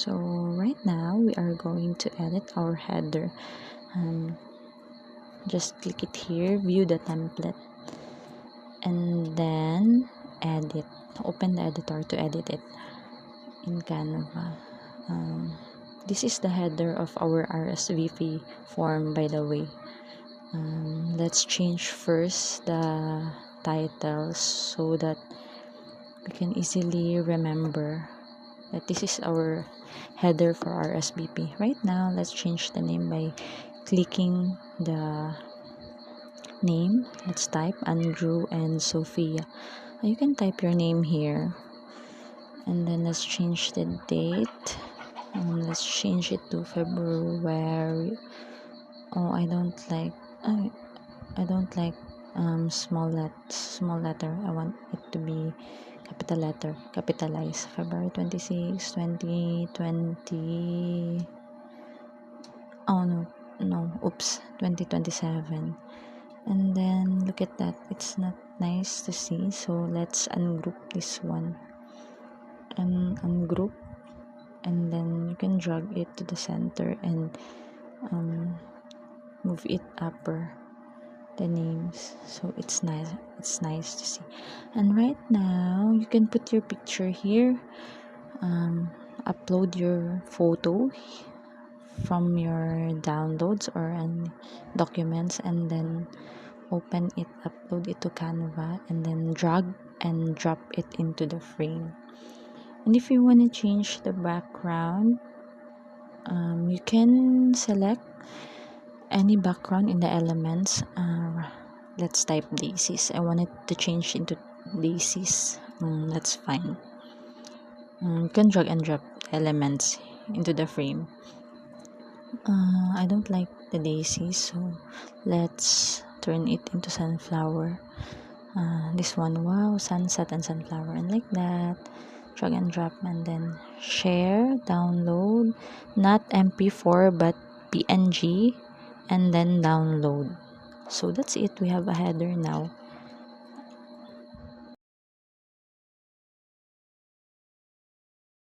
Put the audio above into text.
So right now we are going to edit our header. Just click it here, view the template, and then edit. Open the editor to edit it in Canva. This is the header of our RSVP form, by the way. Let's change first the titles so that we can easily remember that this is our header for our SBP. Right now, let's change the name by clicking the name. Let's type Andrew and Sophia. You can type your name here, and then let's change the date. Let's change it to February. Oh, I don't like small letter. I want it to be capital letter, capitalized. February 26, 2020. Oh no, oops, 2027. And then look at that, it's not nice to see, so let's ungroup this one and ungroup, and then you can drag it to the center and move it upper, the names, so it's nice to see. And right now you can put your picture here, upload your photo from your downloads or documents, and then open it, upload it to Canva, and then drag and drop it into the frame. And if you want to change the background, you can select any background in the elements. Let's type daisies. I want it to change into daisies. That's fine. You can drag and drop elements into the frame. I don't like the daisies, so let's turn it into sunflower. This one, wow, sunset and sunflower, and like that. Drag and drop, and then share, download, not MP4 but PNG, and then download. So that's it, we have a header now.